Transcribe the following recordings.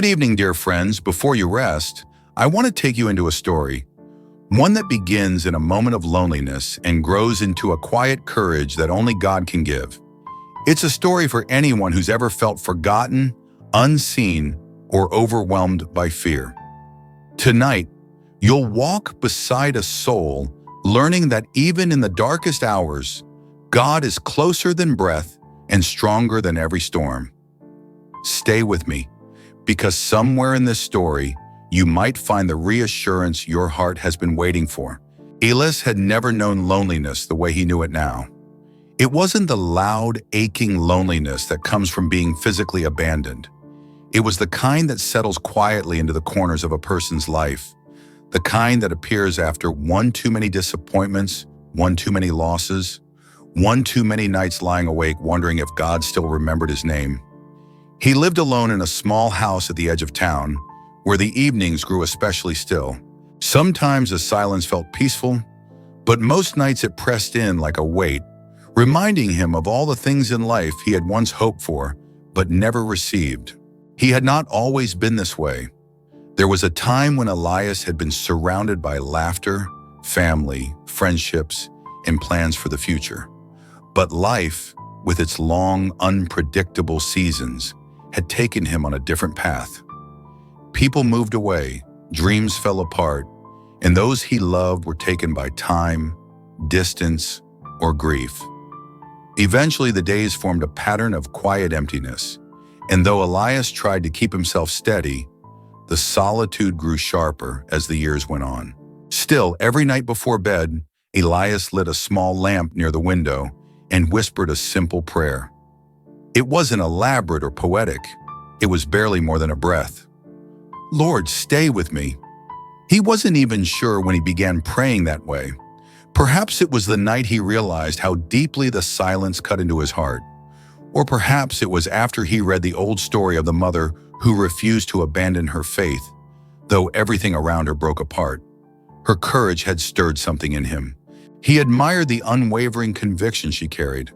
Good evening, dear friends. Before you rest, I want to take you into a story, one that begins in a moment of loneliness and grows into a quiet courage that only God can give. It's a story for anyone who's ever felt forgotten, unseen, or overwhelmed by fear. Tonight, you'll walk beside a soul, learning that even in the darkest hours, God is closer than breath and stronger than every storm. Stay with me, because somewhere in this story, you might find the reassurance your heart has been waiting for. Elias had never known loneliness the way he knew it now. It wasn't the loud, aching loneliness that comes from being physically abandoned. It was the kind that settles quietly into the corners of a person's life, the kind that appears after one too many disappointments, one too many losses, one too many nights lying awake wondering if God still remembered his name. He lived alone in a small house at the edge of town, where the evenings grew especially still. Sometimes the silence felt peaceful, but most nights it pressed in like a weight, reminding him of all the things in life he had once hoped for, but never received. He had not always been this way. There was a time when Elias had been surrounded by laughter, family, friendships, and plans for the future. But life, with its long, unpredictable seasons, had taken him on a different path. People moved away, dreams fell apart, and those he loved were taken by time, distance, or grief. Eventually, the days formed a pattern of quiet emptiness, and though Elias tried to keep himself steady, the solitude grew sharper as the years went on. Still, every night before bed, Elias lit a small lamp near the window and whispered a simple prayer. It wasn't elaborate or poetic. It was barely more than a breath. Lord, stay with me. He wasn't even sure when he began praying that way. Perhaps it was the night he realized how deeply the silence cut into his heart. Or perhaps it was after he read the old story of the mother who refused to abandon her faith, though everything around her broke apart. Her courage had stirred something in him. He admired the unwavering conviction she carried,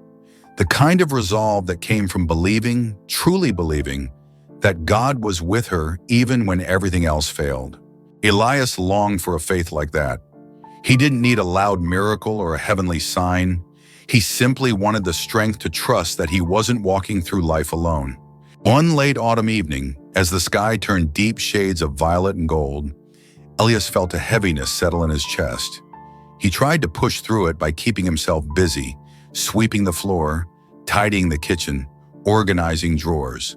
the kind of resolve that came from believing, truly believing, that God was with her even when everything else failed. Elias longed for a faith like that. He didn't need a loud miracle or a heavenly sign. He simply wanted the strength to trust that he wasn't walking through life alone. One late autumn evening, as the sky turned deep shades of violet and gold, Elias felt a heaviness settle in his chest. He tried to push through it by keeping himself busy, sweeping the floor, tidying the kitchen, organizing drawers.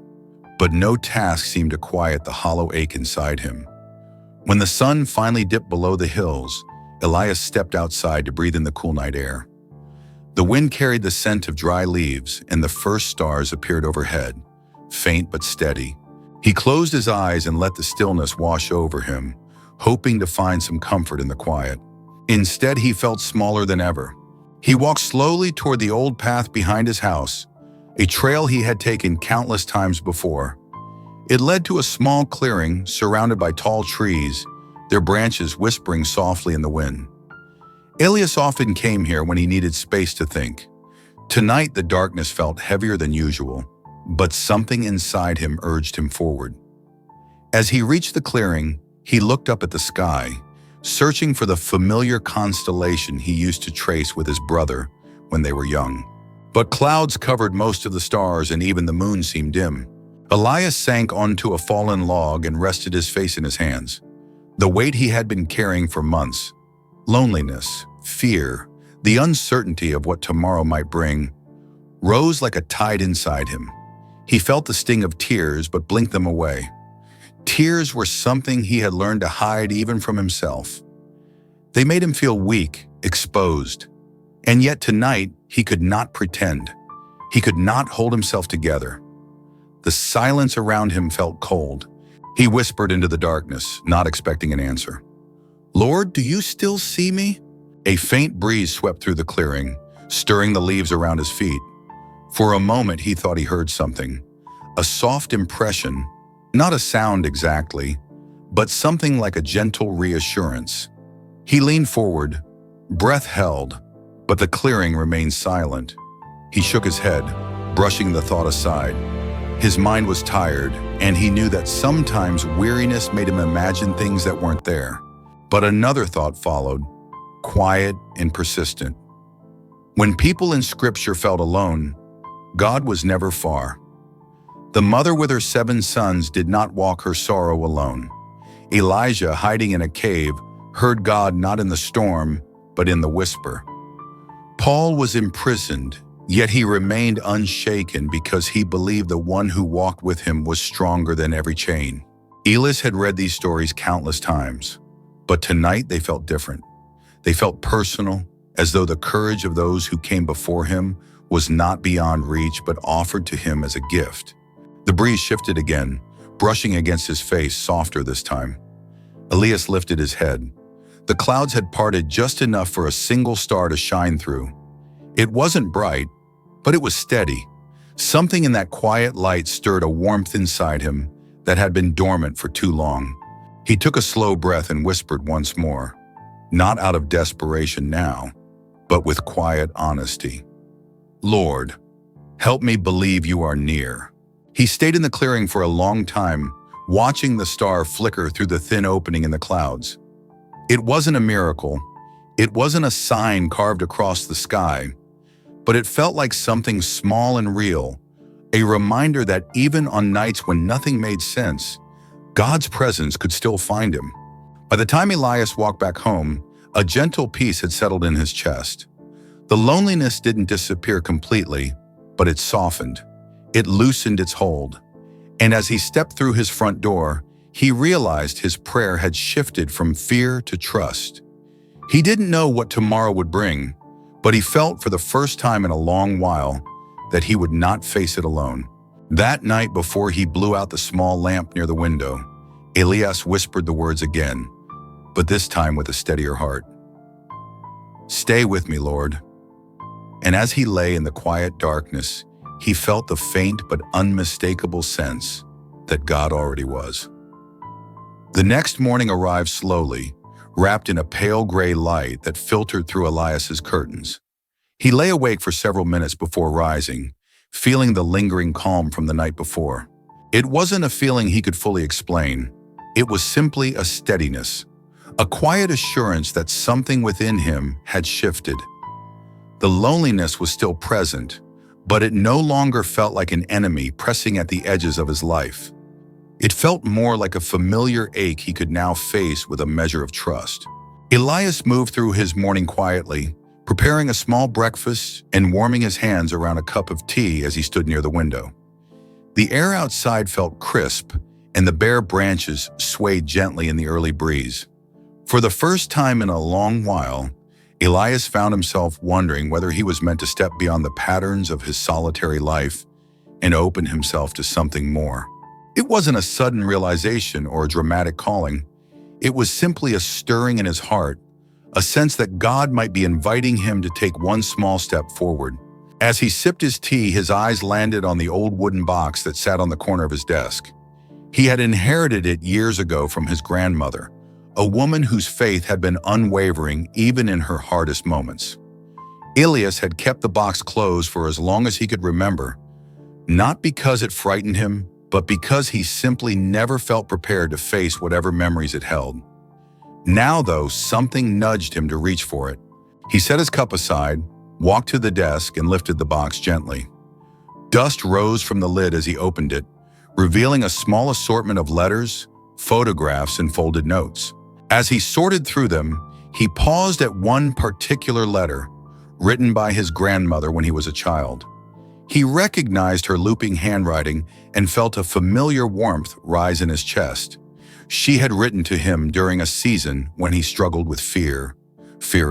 But no task seemed to quiet the hollow ache inside him. When the sun finally dipped below the hills, Elias stepped outside to breathe in the cool night air. The wind carried the scent of dry leaves, and the first stars appeared overhead, faint but steady. He closed his eyes and let the stillness wash over him, hoping to find some comfort in the quiet. Instead, he felt smaller than ever. He walked slowly toward the old path behind his house, a trail he had taken countless times before. It led to a small clearing surrounded by tall trees, their branches whispering softly in the wind. Elias often came here when he needed space to think. Tonight, the darkness felt heavier than usual, but something inside him urged him forward. As he reached the clearing, he looked up at the sky, searching for the familiar constellation he used to trace with his brother when they were young. But clouds covered most of the stars and even the moon seemed dim. Elias sank onto a fallen log and rested his face in his hands. The weight he had been carrying for months, loneliness, fear, the uncertainty of what tomorrow might bring, rose like a tide inside him. He felt the sting of tears but blinked them away. Tears were something he had learned to hide even from himself. They made him feel weak, exposed. And yet tonight, he could not pretend. He could not hold himself together. The silence around him felt cold. He whispered into the darkness, not expecting an answer. Lord, do you still see me? A faint breeze swept through the clearing, stirring the leaves around his feet. For a moment, he thought he heard something. A soft impression, not a sound exactly, but something like a gentle reassurance. He leaned forward, breath held, but the clearing remained silent. He shook his head, brushing the thought aside. His mind was tired, and he knew that sometimes weariness made him imagine things that weren't there. But another thought followed, quiet and persistent. When people in Scripture felt alone, God was never far. The mother with her 7 sons did not walk her sorrow alone. Elijah, hiding in a cave, heard God not in the storm, but in the whisper. Paul was imprisoned, yet he remained unshaken because he believed the one who walked with him was stronger than every chain. Elias had read these stories countless times, but tonight they felt different. They felt personal, as though the courage of those who came before him was not beyond reach but offered to him as a gift. The breeze shifted again, brushing against his face, softer this time. Elias lifted his head. The clouds had parted just enough for a single star to shine through. It wasn't bright, but it was steady. Something in that quiet light stirred a warmth inside him that had been dormant for too long. He took a slow breath and whispered once more, not out of desperation now, but with quiet honesty. Lord, help me believe you are near. He stayed in the clearing for a long time, watching the star flicker through the thin opening in the clouds. It wasn't a miracle. It wasn't a sign carved across the sky, but it felt like something small and real, a reminder that even on nights when nothing made sense, God's presence could still find him. By the time Elias walked back home, a gentle peace had settled in his chest. The loneliness didn't disappear completely, but it softened. It loosened its hold. And as he stepped through his front door, he realized his prayer had shifted from fear to trust. He didn't know what tomorrow would bring, but he felt for the first time in a long while that he would not face it alone. That night, before he blew out the small lamp near the window, Elias whispered the words again, but this time with a steadier heart. "Stay with me, Lord." And as he lay in the quiet darkness, he felt the faint but unmistakable sense that God already was. The next morning arrived slowly, wrapped in a pale gray light that filtered through Elias's curtains. He lay awake for several minutes before rising, feeling the lingering calm from the night before. It wasn't a feeling he could fully explain. It was simply a steadiness, a quiet assurance that something within him had shifted. The loneliness was still present, but it no longer felt like an enemy pressing at the edges of his life. It felt more like a familiar ache he could now face with a measure of trust. Elias moved through his morning quietly, preparing a small breakfast and warming his hands around a cup of tea as he stood near the window. The air outside felt crisp, and the bare branches swayed gently in the early breeze. For the first time in a long while, Elias found himself wondering whether he was meant to step beyond the patterns of his solitary life and open himself to something more. It wasn't a sudden realization or a dramatic calling. It was simply a stirring in his heart, a sense that God might be inviting him to take one small step forward. As he sipped his tea, his eyes landed on the old wooden box that sat on the corner of his desk. He had inherited it years ago from his grandmother, a woman whose faith had been unwavering even in her hardest moments. Elias had kept the box closed for as long as he could remember, not because it frightened him, but because he simply never felt prepared to face whatever memories it held. Now, though, something nudged him to reach for it. He set his cup aside, walked to the desk, and lifted the box gently. Dust rose from the lid as he opened it, revealing a small assortment of letters, photographs, and folded notes. As he sorted through them, he paused at one particular letter, written by his grandmother when he was a child. He recognized her looping handwriting and felt a familiar warmth rise in his chest. She had written to him during a season when he struggled with fear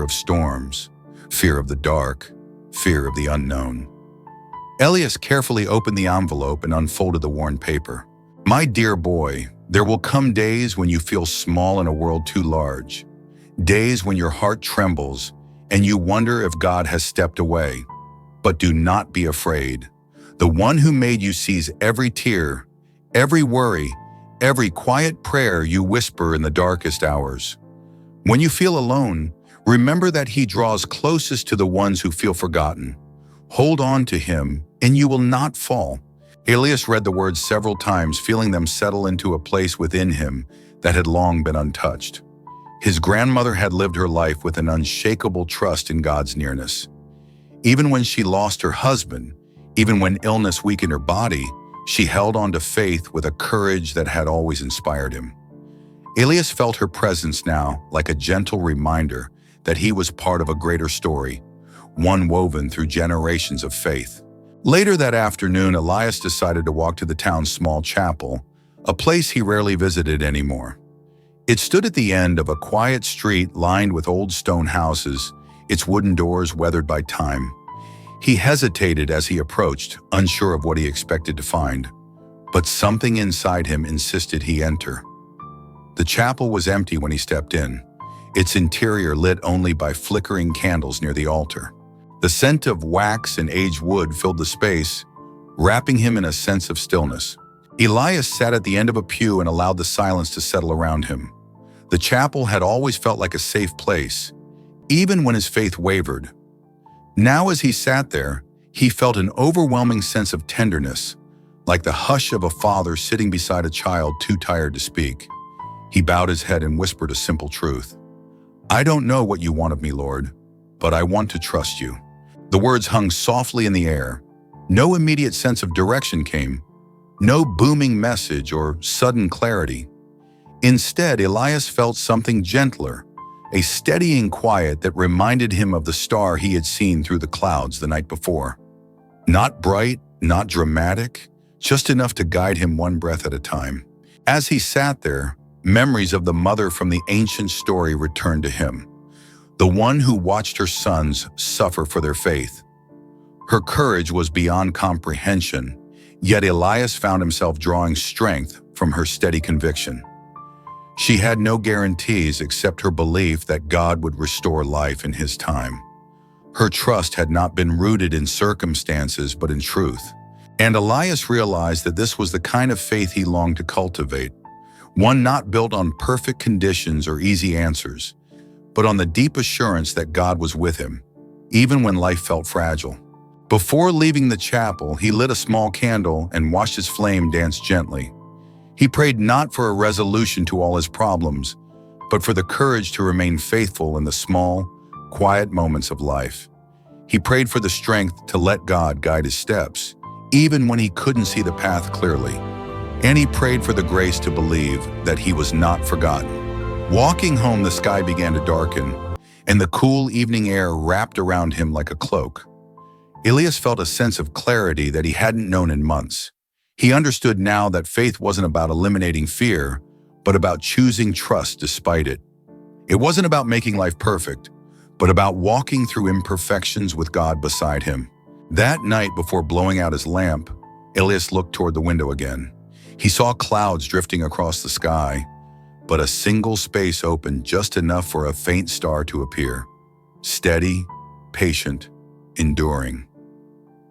of storms, fear of the dark, fear of the unknown. Elias carefully opened the envelope and unfolded the worn paper. "My dear boy, there will come days when you feel small in a world too large. Days when your heart trembles and you wonder if God has stepped away. But do not be afraid. The one who made you sees every tear, every worry, every quiet prayer you whisper in the darkest hours. When you feel alone, remember that he draws closest to the ones who feel forgotten. Hold on to him, and you will not fall. Elias read the words several times, feeling them settle into a place within him that had long been untouched. His grandmother had lived her life with an unshakable trust in God's nearness. Even when she lost her husband, even when illness weakened her body, she held on to faith with a courage that had always inspired him. Elias felt her presence now like a gentle reminder that he was part of a greater story, one woven through generations of faith. Later that afternoon, Elias decided to walk to the town's small chapel, a place he rarely visited anymore. It stood at the end of a quiet street lined with old stone houses, its wooden doors weathered by time. He hesitated as he approached, unsure of what he expected to find, but something inside him insisted he enter. The chapel was empty when he stepped in, its interior lit only by flickering candles near the altar. The scent of wax and aged wood filled the space, wrapping him in a sense of stillness. Elias sat at the end of a pew and allowed the silence to settle around him. The chapel had always felt like a safe place, even when his faith wavered. Now as he sat there, he felt an overwhelming sense of tenderness, like the hush of a father sitting beside a child too tired to speak. He bowed his head and whispered a simple truth. "I don't know what you want of me, Lord, but I want to trust you." The words hung softly in the air. No immediate sense of direction came, no booming message or sudden clarity. Instead, Elias felt something gentler, a steadying quiet that reminded him of the star he had seen through the clouds the night before. Not bright, not dramatic, just enough to guide him one breath at a time. As he sat there, memories of the mother from the ancient story returned to him, the one who watched her sons suffer for their faith. Her courage was beyond comprehension, yet Elias found himself drawing strength from her steady conviction. She had no guarantees except her belief that God would restore life in His time. Her trust had not been rooted in circumstances but in truth. And Elias realized that this was the kind of faith he longed to cultivate, one not built on perfect conditions or easy answers, but on the deep assurance that God was with him, even when life felt fragile. Before leaving the chapel, he lit a small candle and watched its flame dance gently. He prayed not for a resolution to all his problems, but for the courage to remain faithful in the small, quiet moments of life. He prayed for the strength to let God guide his steps, even when he couldn't see the path clearly. And he prayed for the grace to believe that he was not forgotten. Walking home, the sky began to darken, and the cool evening air wrapped around him like a cloak. Elias felt a sense of clarity that he hadn't known in months. He understood now that faith wasn't about eliminating fear, but about choosing trust despite it. It wasn't about making life perfect, but about walking through imperfections with God beside him. That night, before blowing out his lamp, Elias looked toward the window again. He saw clouds drifting across the sky, but a single space opened just enough for a faint star to appear. Steady, patient, enduring.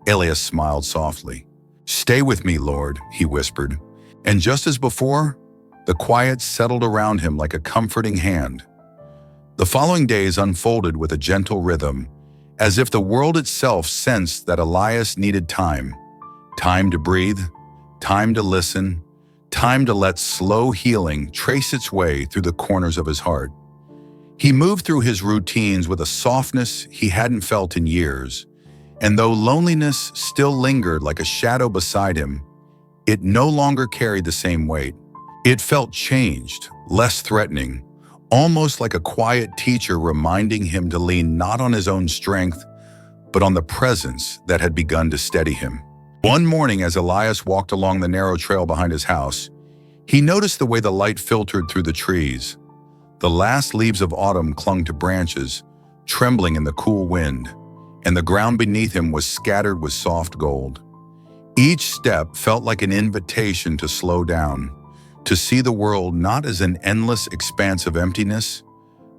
Elias smiled softly. "Stay with me, Lord," he whispered. And just as before, the quiet settled around him like a comforting hand. The following days unfolded with a gentle rhythm, as if the world itself sensed that Elias needed time. Time to breathe, time to listen, time to let slow healing trace its way through the corners of his heart. He moved through his routines with a softness he hadn't felt in years, and though loneliness still lingered like a shadow beside him, it no longer carried the same weight. It felt changed, less threatening, almost like a quiet teacher reminding him to lean not on his own strength, but on the presence that had begun to steady him. One morning, as Elias walked along the narrow trail behind his house, he noticed the way the light filtered through the trees. The last leaves of autumn clung to branches, trembling in the cool wind, and the ground beneath him was scattered with soft gold. Each step felt like an invitation to slow down, to see the world not as an endless expanse of emptiness,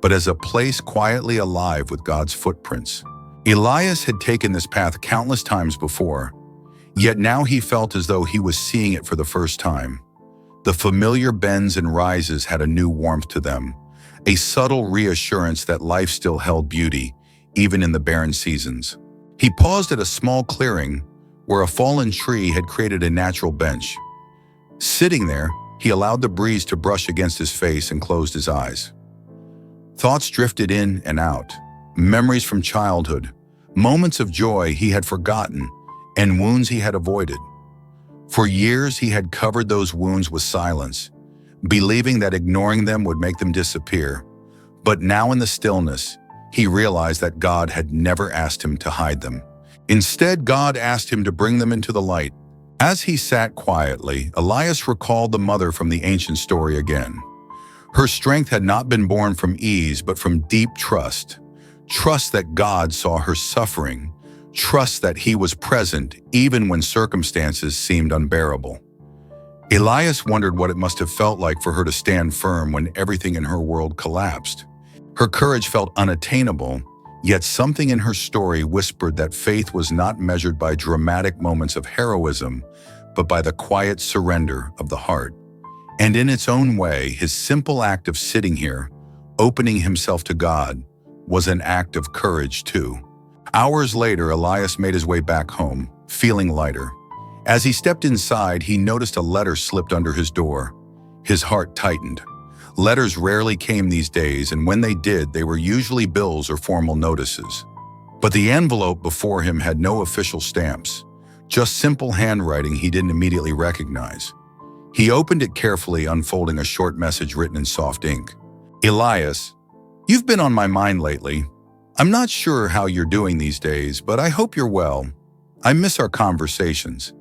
but as a place quietly alive with God's footprints. Elias had taken this path countless times before, yet now he felt as though he was seeing it for the first time. The familiar bends and rises had a new warmth to them, a subtle reassurance that life still held beauty, even in the barren seasons. He paused at a small clearing, where a fallen tree had created a natural bench. Sitting there, he allowed the breeze to brush against his face and closed his eyes. Thoughts drifted in and out, memories from childhood, moments of joy he had forgotten, and wounds he had avoided. For years, he had covered those wounds with silence, believing that ignoring them would make them disappear. But now in the stillness, he realized that God had never asked him to hide them. Instead, God asked him to bring them into the light. As he sat quietly, Elias recalled the mother from the ancient story again. Her strength had not been born from ease, but from deep trust. Trust that God saw her suffering. Trust that he was present even when circumstances seemed unbearable. Elias wondered what it must have felt like for her to stand firm when everything in her world collapsed. Her courage felt unattainable, yet something in her story whispered that faith was not measured by dramatic moments of heroism, but by the quiet surrender of the heart. And in its own way, his simple act of sitting here, opening himself to God, was an act of courage too. Hours later, Elias made his way back home, feeling lighter. As he stepped inside, he noticed a letter slipped under his door. His heart tightened. Letters rarely came these days, and when they did, they were usually bills or formal notices. But the envelope before him had no official stamps, just simple handwriting he didn't immediately recognize. He opened it carefully, unfolding a short message written in soft ink. Elias, you've been on my mind lately. I'm not sure how you're doing these days, but I hope you're well. I miss our conversations.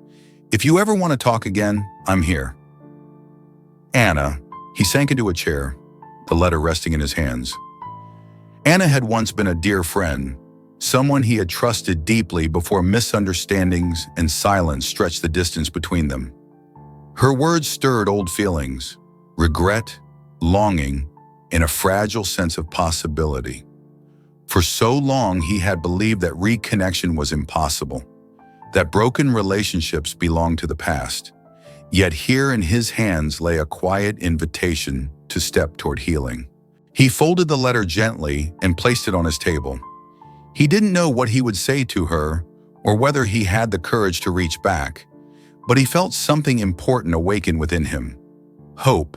If you ever want to talk again, I'm here. Anna. He sank into a chair, the letter resting in his hands. Anna had once been a dear friend, someone he had trusted deeply before misunderstandings and silence stretched the distance between them. Her words stirred old feelings, regret, longing, and a fragile sense of possibility. For so long, he had believed that reconnection was impossible, that broken relationships belonged to the past. Yet here in his hands lay a quiet invitation to step toward healing. He folded the letter gently and placed it on his table. He didn't know what he would say to her or whether he had the courage to reach back, but he felt something important awaken within him. Hope.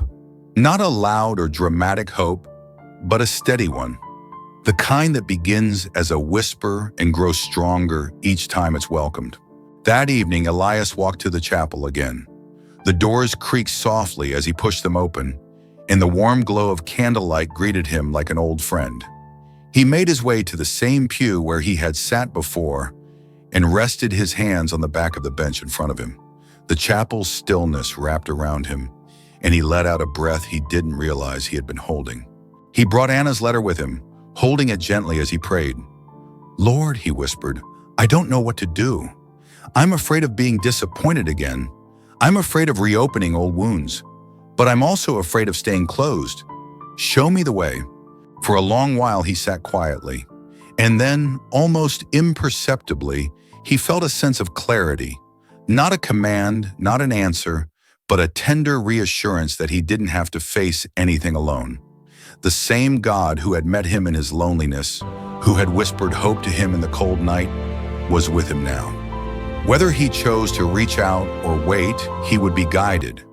Not a loud or dramatic hope, but a steady one. The kind that begins as a whisper and grows stronger each time it's welcomed. That evening, Elias walked to the chapel again. The doors creaked softly as he pushed them open, and the warm glow of candlelight greeted him like an old friend. He made his way to the same pew where he had sat before and rested his hands on the back of the bench in front of him. The chapel's stillness wrapped around him, and he let out a breath he didn't realize he had been holding. He brought Anna's letter with him, holding it gently as he prayed. "Lord," he whispered, "I don't know what to do. I'm afraid of being disappointed again. I'm afraid of reopening old wounds, but I'm also afraid of staying closed. Show me the way." For a long while, he sat quietly, and then, almost imperceptibly, he felt a sense of clarity, not a command, not an answer, but a tender reassurance that he didn't have to face anything alone. The same God who had met him in his loneliness, who had whispered hope to him in the cold night, was with him now. Whether he chose to reach out or wait, he would be guided.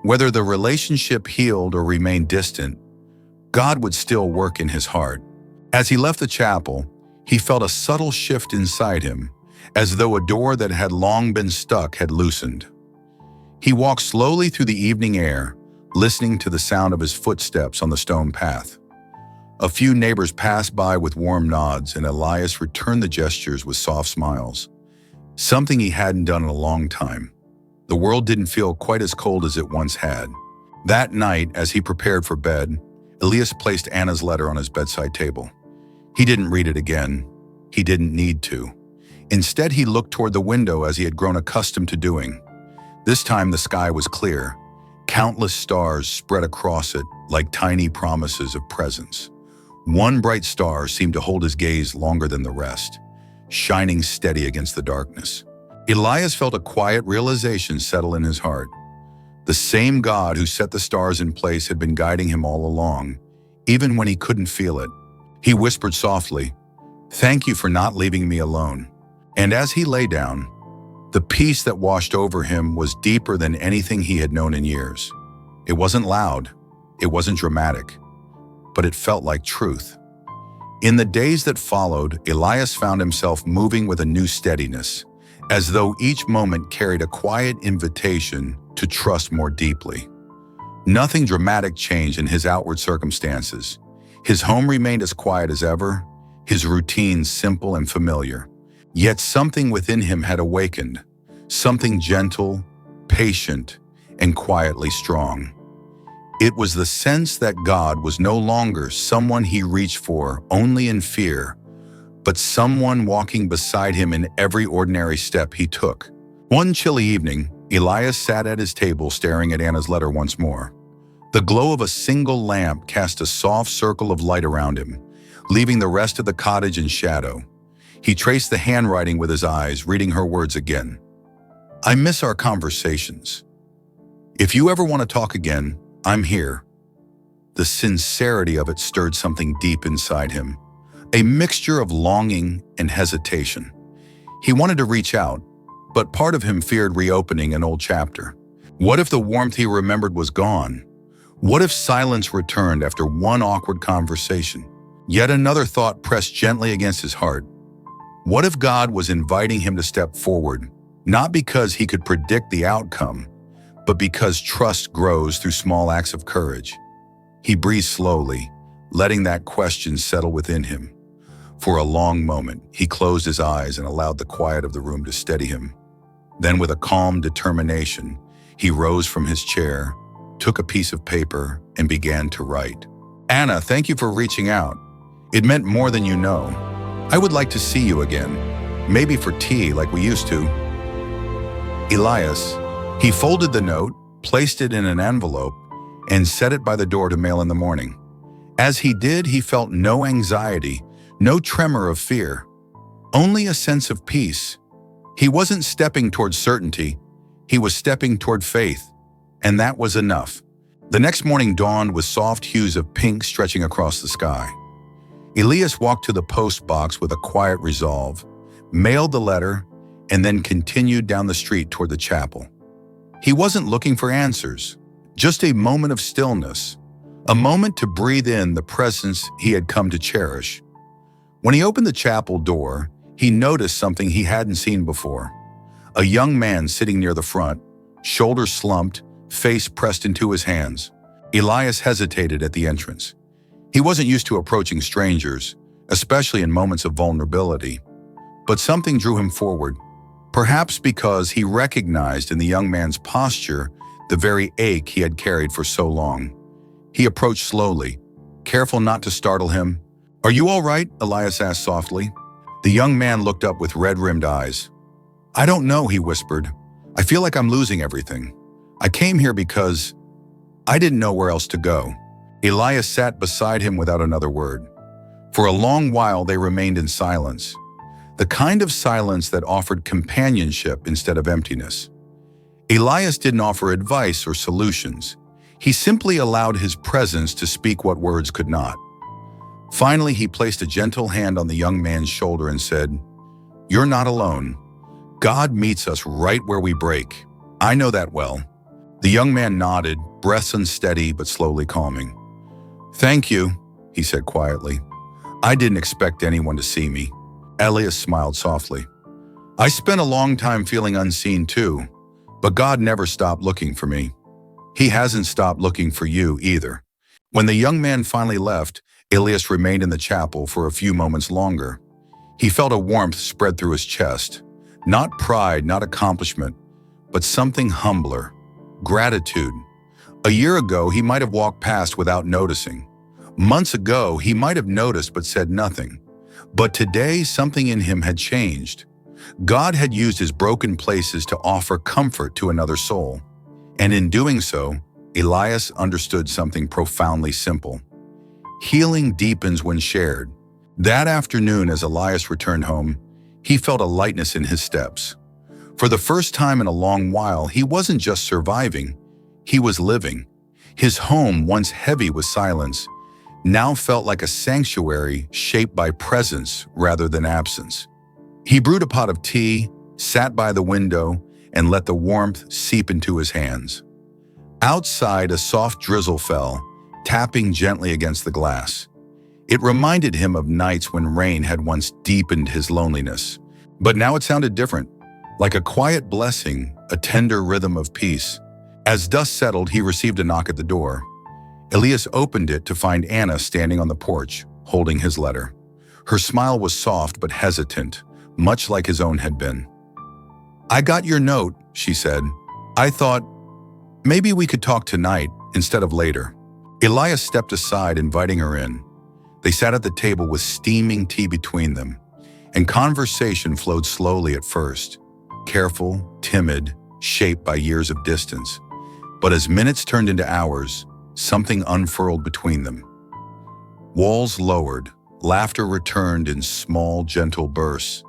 Whether the relationship healed or remained distant, God would still work in his heart. As he left the chapel, he felt a subtle shift inside him, as though a door that had long been stuck had loosened. He walked slowly through the evening air, listening to the sound of his footsteps on the stone path. A few neighbors passed by with warm nods, and Elias returned the gestures with soft smiles. Something he hadn't done in a long time. The world didn't feel quite as cold as it once had. That night, as he prepared for bed, Elias placed Anna's letter on his bedside table. He didn't read it again. He didn't need to. Instead, he looked toward the window as he had grown accustomed to doing. This time, the sky was clear. Countless stars spread across it like tiny promises of presence. One bright star seemed to hold his gaze longer than the rest, shining steady against the darkness. Elias felt a quiet realization settle in his heart. The same God who set the stars in place had been guiding him all along, even when he couldn't feel it. He whispered softly, "Thank you for not leaving me alone." And as he lay down, The peace that washed over him was deeper than anything he had known in years. It wasn't loud, it wasn't dramatic, but it felt like truth. In the days that followed, Elias found himself moving with a new steadiness, as though each moment carried a quiet invitation to trust more deeply. Nothing dramatic changed in his outward circumstances. His home remained as quiet as ever, his routines simple and familiar. Yet something within him had awakened, something gentle, patient, and quietly strong. It was the sense that God was no longer someone he reached for only in fear, but someone walking beside him in every ordinary step he took. One chilly evening, Elias sat at his table staring at Anna's letter once more. The glow of a single lamp cast a soft circle of light around him, leaving the rest of the cottage in shadow. He traced the handwriting with his eyes, reading her words again. "I miss our conversations. If you ever want to talk again, I'm here." The sincerity of it stirred something deep inside him, a mixture of longing and hesitation. He wanted to reach out, but part of him feared reopening an old chapter. What if the warmth he remembered was gone? What if silence returned after one awkward conversation? Yet another thought pressed gently against his heart. What if God was inviting him to step forward, not because he could predict the outcome, but because trust grows through small acts of courage? He breathed slowly, letting that question settle within him. For a long moment, he closed his eyes and allowed the quiet of the room to steady him. Then, with a calm determination, he rose from his chair, took a piece of paper, and began to write. "Anna, thank you for reaching out. It meant more than you know. I would like to see you again, maybe for tea like we used to." Elias, he folded the note, placed it in an envelope, and set it by the door to mail in the morning. As he did, he felt no anxiety, no tremor of fear, only a sense of peace. He wasn't stepping toward certainty, he was stepping toward faith, and that was enough. The next morning dawned with soft hues of pink stretching across the sky. Elias walked to the post box with a quiet resolve, mailed the letter, and then continued down the street toward the chapel. He wasn't looking for answers, just a moment of stillness, a moment to breathe in the presence he had come to cherish. When he opened the chapel door, he noticed something he hadn't seen before. A young man sitting near the front, shoulders slumped, face pressed into his hands. Elias hesitated at the entrance. He wasn't used to approaching strangers, especially in moments of vulnerability. But something drew him forward, perhaps because he recognized in the young man's posture the very ache he had carried for so long. He approached slowly, careful not to startle him. "Are you all right?" Elias asked softly. The young man looked up with red-rimmed eyes. "I don't know," he whispered. "I feel like I'm losing everything. I came here because I didn't know where else to go." Elias sat beside him without another word. For a long while they remained in silence, the kind of silence that offered companionship instead of emptiness. Elias didn't offer advice or solutions. He simply allowed his presence to speak what words could not. Finally, he placed a gentle hand on the young man's shoulder and said, "You're not alone. God meets us right where we break. I know that well." The young man nodded, breaths unsteady but slowly calming. "Thank you," he said quietly. "I didn't expect anyone to see me." Elias smiled softly. "I spent a long time feeling unseen too, but God never stopped looking for me. He hasn't stopped looking for you either." When the young man finally left, Elias remained in the chapel for a few moments longer. He felt a warmth spread through his chest. Not pride, not accomplishment, but something humbler. Gratitude. A year ago, he might have walked past without noticing. Months ago, he might have noticed but said nothing. But today, something in him had changed. God had used his broken places to offer comfort to another soul. And in doing so, Elias understood something profoundly simple. Healing deepens when shared. That afternoon, as Elias returned home, he felt a lightness in his steps. For the first time in a long while, he wasn't just surviving, he was living. His home, once heavy with silence, now felt like a sanctuary shaped by presence rather than absence. He brewed a pot of tea, sat by the window, and let the warmth seep into his hands. Outside, a soft drizzle fell, tapping gently against the glass. It reminded him of nights when rain had once deepened his loneliness. But now it sounded different, like a quiet blessing, a tender rhythm of peace. As dusk settled, he received a knock at the door. Elias opened it to find Anna standing on the porch, holding his letter. Her smile was soft but hesitant, much like his own had been. "I got your note," she said. "I thought maybe we could talk tonight instead of later." Elias stepped aside, inviting her in. They sat at the table with steaming tea between them, and conversation flowed slowly at first, careful, timid, shaped by years of distance. But as minutes turned into hours, something unfurled between them. Walls lowered, laughter returned in small, gentle bursts.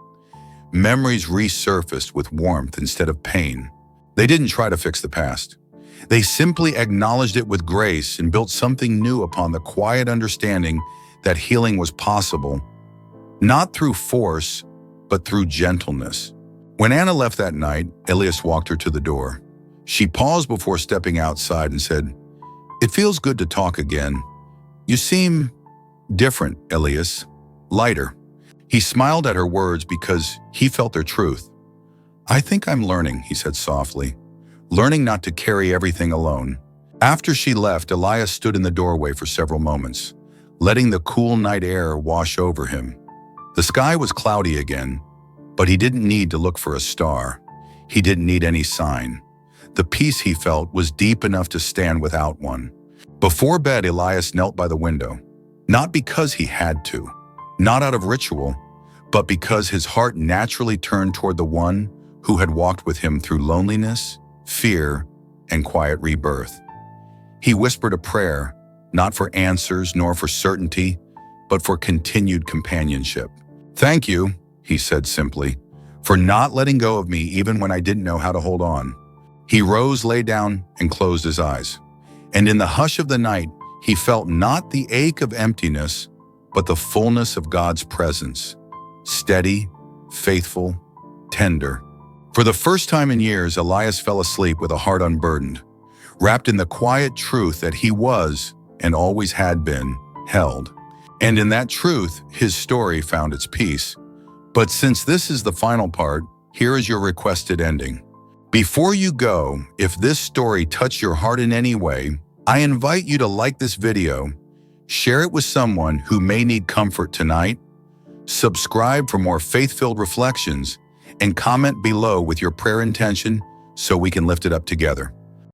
Memories resurfaced with warmth instead of pain. They didn't try to fix the past. They simply acknowledged it with grace and built something new upon the quiet understanding that healing was possible, not through force, but through gentleness. When Anna left that night, Elias walked her to the door. She paused before stepping outside and said, "It feels good to talk again. You seem different, Elias, lighter." He smiled at her words because he felt their truth. "I think I'm learning," he said softly, "learning not to carry everything alone." After she left, Elias stood in the doorway for several moments, letting the cool night air wash over him. The sky was cloudy again, but he didn't need to look for a star. He didn't need any sign. The peace he felt was deep enough to stand without one. Before bed, Elias knelt by the window, not because he had to, not out of ritual, but because his heart naturally turned toward the one who had walked with him through loneliness, fear, and quiet rebirth. He whispered a prayer, not for answers nor for certainty, but for continued companionship. "Thank you," he said simply, "for not letting go of me even when I didn't know how to hold on." He rose, lay down, and closed his eyes. And in the hush of the night, he felt not the ache of emptiness, but the fullness of God's presence, steady, faithful, tender. For the first time in years, Elias fell asleep with a heart unburdened, wrapped in the quiet truth that he was, and always had been, held. And in that truth, his story found its peace. But since this is the final part, here is your requested ending. Before you go, if this story touched your heart in any way, I invite you to like this video, share it with someone who may need comfort tonight, subscribe for more faith-filled reflections, and comment below with your prayer intention so we can lift it up together.